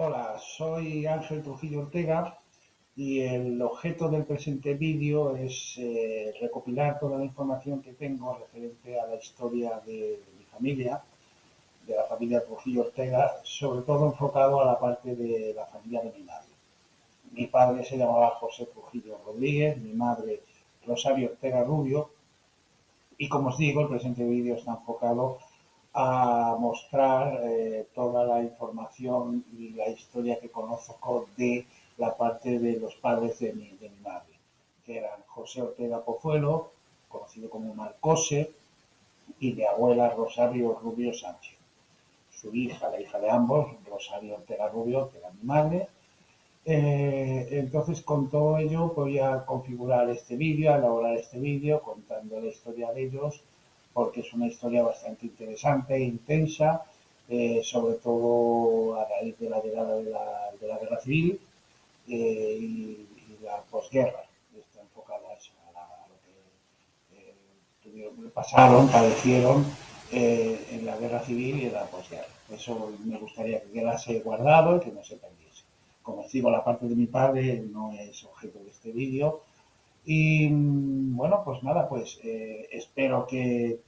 Hola, soy Ángel Trujillo Ortega y el objeto del presente vídeo es recopilar toda la información que tengo referente a la historia de mi familia, de la familia Trujillo Ortega, sobre todo enfocado a la parte de la familia de mi madre. Mi padre se llamaba José Trujillo Rodríguez, mi madre Rosario Ortega Rubio, y como os digo, el presente vídeo está enfocado a mostrar toda la información y la historia que conozco de la parte de los padres de mi madre, que eran José Ortega Pozuelo, conocido como Marcose, y mi abuela Rosario Rubio Sánchez. Su hija, la hija de ambos, Rosario Ortega Rubio, que era mi madre. Entonces, con todo ello voy a configurar este vídeo, a elaborar este vídeo contando la historia de ellos, porque es una historia bastante interesante e intensa, sobre todo a raíz de la llegada de la guerra civil y la posguerra. Está enfocada a eso, a lo que pasaron, padecieron en la guerra civil y en la posguerra. Eso me gustaría que quedase guardado y que no se perdiese. Como os digo, la parte de mi padre no es objeto de este vídeo. Y bueno, pues nada, pues espero que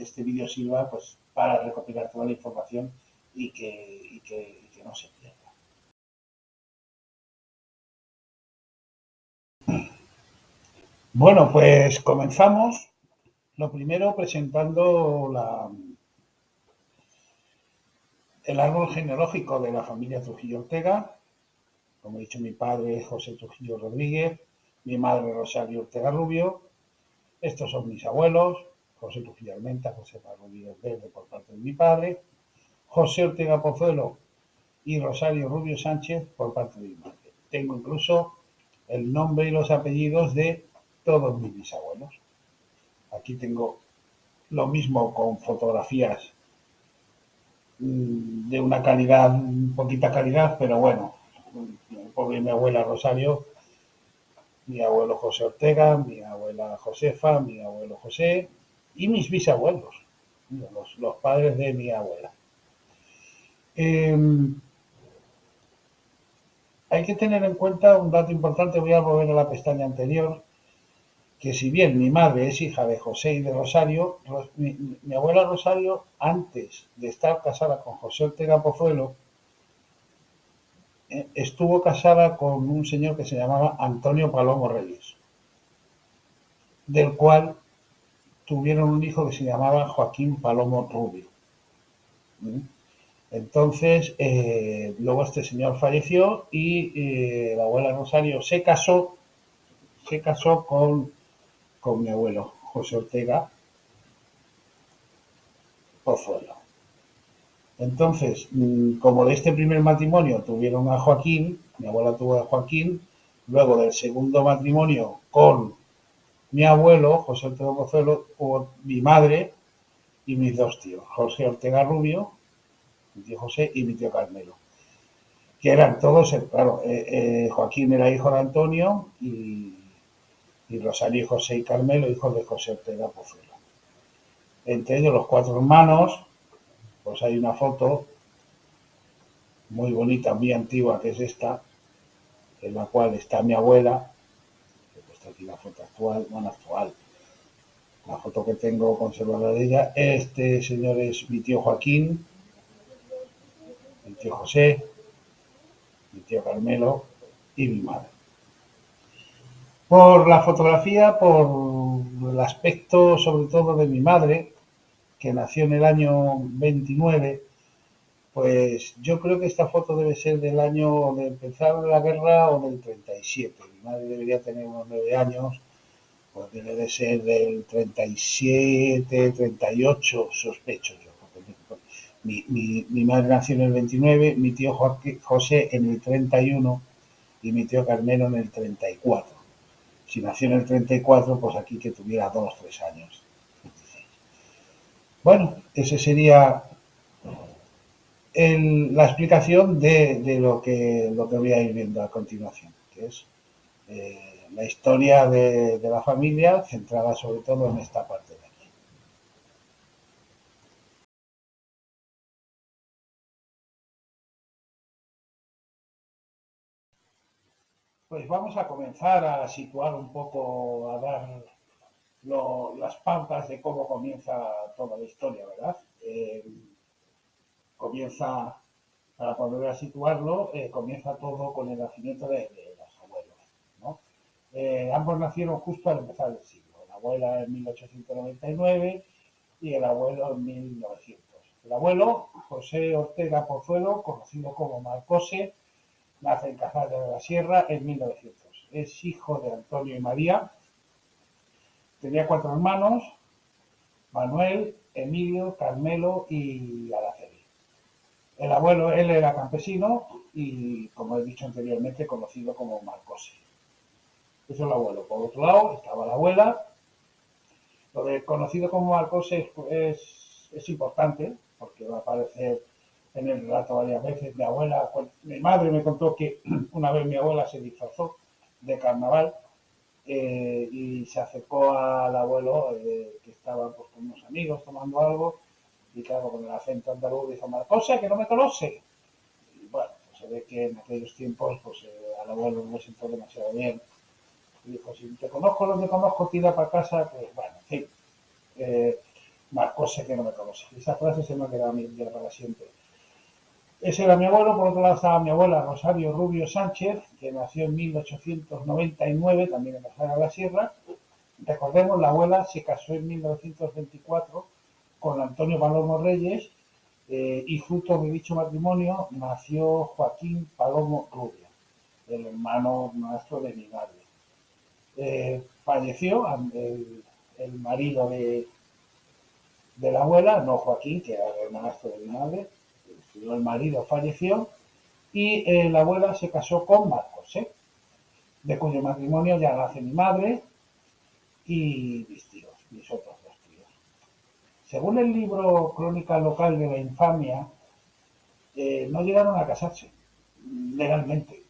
este vídeo sirva pues para recopilar toda la información y que no se pierda. Bueno, pues comenzamos. Lo primero presentando el árbol genealógico de la familia Trujillo Ortega. Como he dicho, mi padre José Trujillo Rodríguez, mi madre Rosario Ortega Rubio. Estos son mis abuelos, José Trujillo Almenta, José Rodríguez Verde por parte de mi padre, José Ortega Pozuelo y Rosario Rubio Sánchez por parte de mi madre. Tengo incluso el nombre y los apellidos de todos mis bisabuelos. Aquí tengo lo mismo con fotografías de una calidad, poquita calidad, pero bueno, pobre mi abuela Rosario, mi abuelo José Ortega, mi abuela Josefa, mi abuelo José y mis bisabuelos, los padres de mi abuela. Hay que tener en cuenta un dato importante, voy a volver a la pestaña anterior, que si bien mi madre es hija de José y de Rosario, mi abuela Rosario, antes de estar casada con José Ortega Pozuelo, estuvo casada con un señor que se llamaba Antonio Palomo Reyes, del cual tuvieron un hijo que se llamaba Joaquín Palomo Rubio. Entonces, luego este señor falleció y la abuela Rosario se casó con mi abuelo José Ortega Pozuelo. Entonces, como de este primer matrimonio tuvieron a Joaquín, mi abuela tuvo a Joaquín, luego del segundo matrimonio con mi abuelo, José Ortega Pozuelo, hubo mi madre y mis dos tíos, José Ortega Rubio, mi tío José, y mi tío Carmelo, que eran todos, claro, Joaquín era hijo de Antonio y Rosario, José y Carmelo, hijos de José Ortega Pozuelo. Entre ellos, los cuatro hermanos, pues hay una foto muy bonita, muy antigua, que es esta, en la cual está mi abuela, he puesto aquí la foto actual, bueno, actual, la foto que tengo conservada de ella. Este señor es mi tío Joaquín, mi tío José, mi tío Carmelo y mi madre. Por la fotografía, por el aspecto sobre todo de mi madre, que nació en el año 29, pues yo creo que esta foto debe ser del año de empezar la guerra o del 37. Mi madre debería tener unos 9 años pues debe de ser del 37, 38, sospecho yo. Mi madre nació en el 29, mi tío José en el 31 y mi tío Carmelo en el 34. Si nació en el 34, pues aquí que tuviera 2 o 3 años. Bueno, ese sería la explicación de lo que voy a ir viendo a continuación, que es la historia de la familia, centrada sobre todo en esta parte de aquí. Pues vamos a comenzar a situar un poco, a dar las pautas de cómo comienza toda la historia, ¿verdad? Comienza, para poder situarlo, comienza todo con el nacimiento de los abuelos, ¿no? Ambos nacieron justo al empezar el siglo. La abuela en 1899 y el abuelo en 1900. El abuelo, José Ortega Pozuelo, conocido como Marcose, nace en Cazalla de la Sierra en 1900. Es hijo de Antonio y María. Tenía 4 hermanos: Manuel, Emilio, Carmelo y Araceli. El abuelo, él era campesino y, como he dicho anteriormente, conocido como Marcose. Eso es el abuelo. Por otro lado estaba la abuela. Lo de conocido como Marcose es importante porque va a aparecer en el relato varias veces. Mi madre me contó que una vez mi abuela se disfrazó de carnaval y se acercó al abuelo que estaba pues, con unos amigos tomando algo y claro, con el acento andaluz dijo: Marcose, que no me conoce. Y bueno, pues se ve que en aquellos tiempos pues al abuelo no le sentó demasiado bien. Y dijo: si te conozco, no te conozco, tira para casa. Pues bueno, en fin, Marcose, que no me conoce. Esa frase se me ha quedado a mí ya para siempre. Ese era mi abuelo. Por otro lado estaba mi abuela Rosario Rubio Sánchez, que nació en 1899, también en la Sierra de la Sierra. Recordemos, la abuela se casó en 1924 con Antonio Palomo Reyes y fruto de dicho matrimonio nació Joaquín Palomo Rubio, el hermano maestro de mi madre. Falleció el marido de la abuela, no Joaquín, que era el hermanastro de mi madre, sino el marido falleció y la abuela se casó con Marcos, de cuyo matrimonio ya nace mi madre y mis tíos, mis otros 2 tíos. Según el libro Crónica Local de la Infamia, no llegaron a casarse legalmente,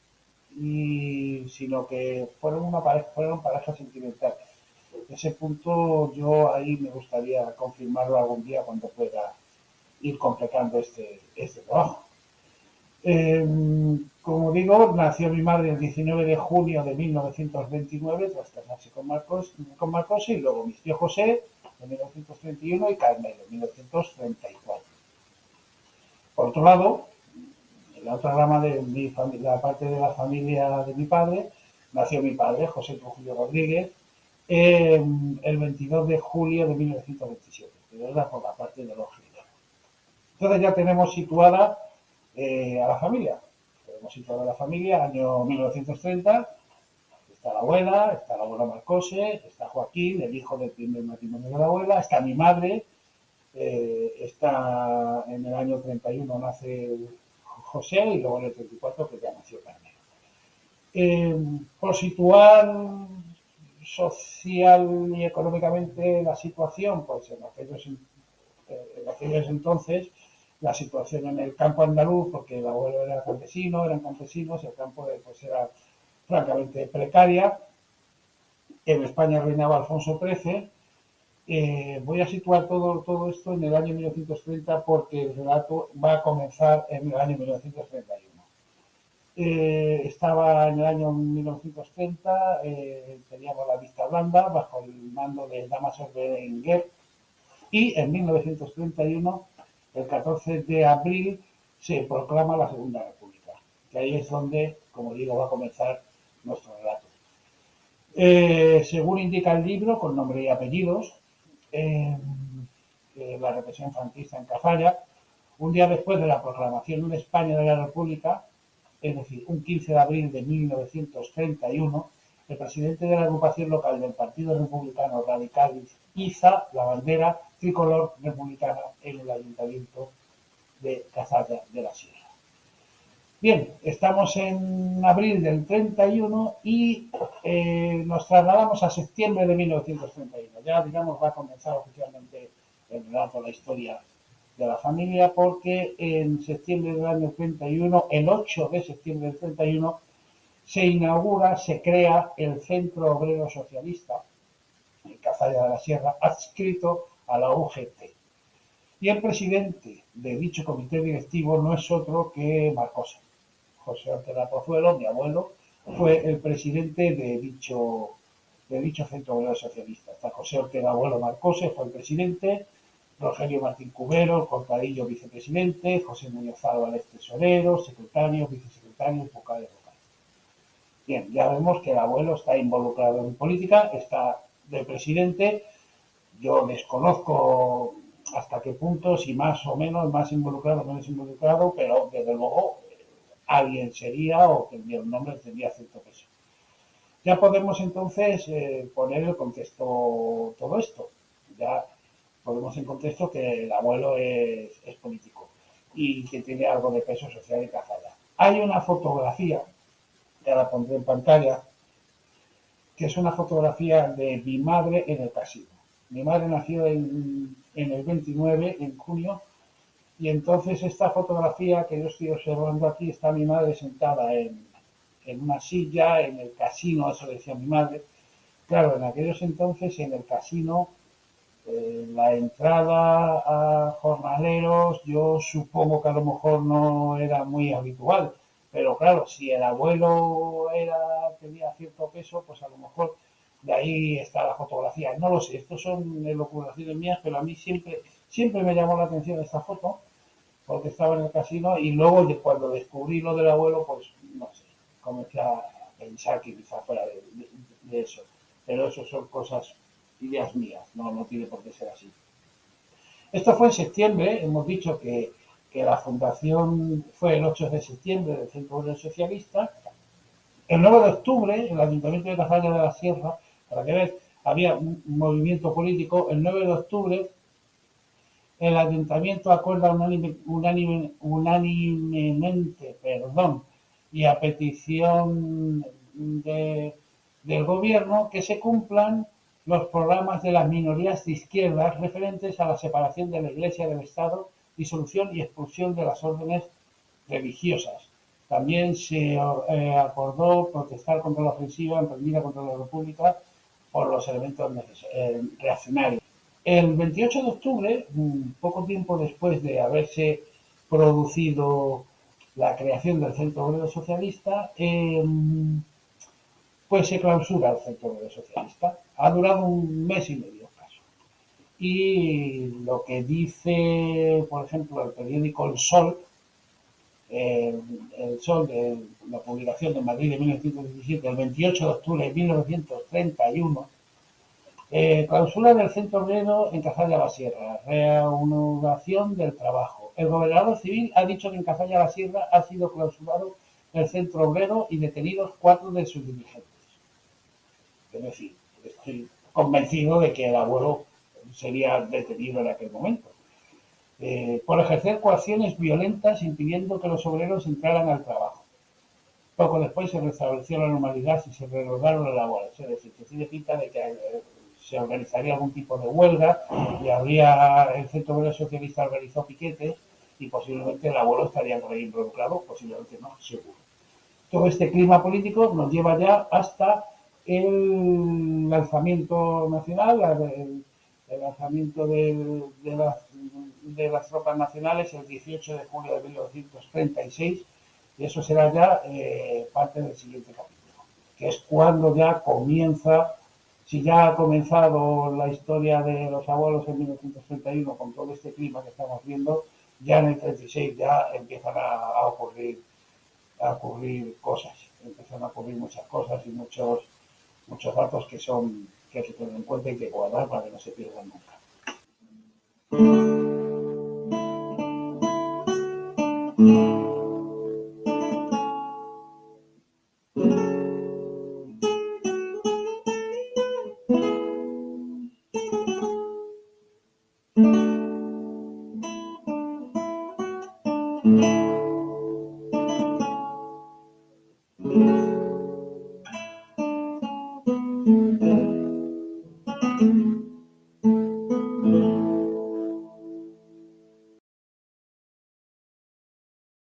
sino que fueron pareja sentimental. Ese punto yo ahí me gustaría confirmarlo algún día cuando pueda ir completando este trabajo. Como digo, nació mi madre el 19 de junio de 1929, tras casarse con Marcos, y luego mis tíos José en 1931 y Carmelo en 1934. Por otro lado, en la otra rama de mi familia, la parte de la familia de mi padre, nació mi padre, José Trujillo Rodríguez, el 22 de julio de 1927, pero era por la parte de los gemelos. Entonces ya tenemos situada a la familia. Tenemos situada a la familia, año 1930. Está la abuela, está la abuela Marcose, está Joaquín, el hijo del primer matrimonio de la abuela, está mi madre, está en el año 31 nace José y luego en el 34 que ya nació Carmen. Por situar social y económicamente la situación, pues en aquellos entonces la situación en el campo andaluz, porque el abuelo era campesino, eran campesinos, el campo pues era francamente precaria. En España reinaba Alfonso XIII. Voy a situar todo esto en el año 1930 porque el relato va a comenzar en el año 1931. Estaba en el año 1930, teníamos la vista blanda bajo el mando de Damaso de Berenguer y en 1931, el 14 de abril, se proclama la Segunda República, que ahí es donde, como digo, va a comenzar nuestro relato. Según indica el libro, con nombre y apellidos, la represión franquista en Cazalla, un día después de la proclamación de España de la República, es decir, un 15 de abril de 1931, el presidente de la agrupación local del Partido Republicano Radical iza la bandera tricolor republicana en el ayuntamiento de Cazalla de la Sierra. Bien, estamos en abril del 31 y nos trasladamos a septiembre de 1931. Ya, digamos, va a comenzar oficialmente el relato, la historia de la familia, porque en septiembre del año 31, el 8 de septiembre del 31, se inaugura, se crea el Centro Obrero Socialista en Cazalla de la Sierra, adscrito a la UGT. Y el presidente de dicho comité directivo no es otro que Marcose. José Ortega Pozuelo, mi abuelo, fue el presidente de dicho Centro Obrero Socialista. Hasta José Ortega Abuelo Marcose fue el presidente, Rogelio Martín Cubero, Cortadillo vicepresidente, José Muñoz Álvarez tesorero, secretarios, vicesecretarios, vocales. Bien, ya vemos que el abuelo está involucrado en política, está de presidente. Yo desconozco hasta qué punto, si más o menos, más involucrado o menos involucrado, pero desde luego alguien sería o tendría un nombre, tendría cierto peso. Ya podemos entonces poner en contexto todo esto. Ya ponemos en contexto que el abuelo es político y que tiene algo de peso social en Cazalla. Hay una fotografía, que la pondré en pantalla, que es una fotografía de mi madre en el casino. Mi madre nació en el 29, en junio, y entonces esta fotografía que yo estoy observando aquí, está mi madre sentada en una silla en el casino, eso decía mi madre. Claro, en aquellos entonces en el casino, la entrada a jornaleros, yo supongo que a lo mejor no era muy habitual, pero claro, si el abuelo tenía cierto peso, pues a lo mejor de ahí está la fotografía. No lo sé, estos son elucubraciones mías, pero a mí siempre me llamó la atención esta foto, porque estaba en el casino y luego cuando descubrí lo del abuelo, pues no sé, comencé a pensar que quizá fuera de eso. Pero eso son cosas, ideas mías, no tiene por qué ser así. Esto fue en septiembre, hemos dicho que la fundación fue el 8 de septiembre del Centro Obrero Socialista. El 9 de octubre, el Ayuntamiento de Cazalla de la Sierra, para que veas, había un movimiento político. El 9 de octubre el ayuntamiento acuerda unánimemente, y a petición del gobierno, que se cumplan los programas de las minorías de izquierdas referentes a la separación de la Iglesia del Estado, disolución y expulsión de las órdenes religiosas. También se acordó protestar contra la ofensiva emprendida contra la República por los elementos reaccionarios. El 28 de octubre, poco tiempo después de haberse producido la creación del Centro Obrero Socialista, pues se clausura el Centro Obrero Socialista. Ha durado un mes y medio casi. Y lo que dice, por ejemplo, el periódico El Sol, de la publicación de Madrid de 1917, el 28 de octubre de 1931, clausura del Centro Obrero en Cazalla la Sierra, reanudación del trabajo. El gobernador civil ha dicho que en Cazalla la Sierra ha sido clausurado el Centro Obrero y detenidos 4 de sus dirigentes. Es decir, estoy convencido de que el abuelo sería detenido en aquel momento. Por ejercer coacciones violentas impidiendo que los obreros entraran al trabajo. Poco después se restableció la normalidad y se reanudaron las labores. Es decir, que tiene pinta de que se organizaría algún tipo de huelga y el Centro Obrero Socialista organizó piquetes y posiblemente el abuelo estaría involucrado, posiblemente no, seguro. Todo este clima político nos lleva ya hasta el lanzamiento nacional, el lanzamiento de las tropas nacionales el 18 de julio de 1936, y eso será ya parte del siguiente capítulo, que es cuando ya comienza. Si ya ha comenzado la historia de los abuelos en 1931 con todo este clima que estamos viendo, ya en el 36 ya empiezan a ocurrir cosas, empiezan a ocurrir muchas cosas y muchos datos que hay que tener en cuenta y que guardar para que no se pierdan nunca.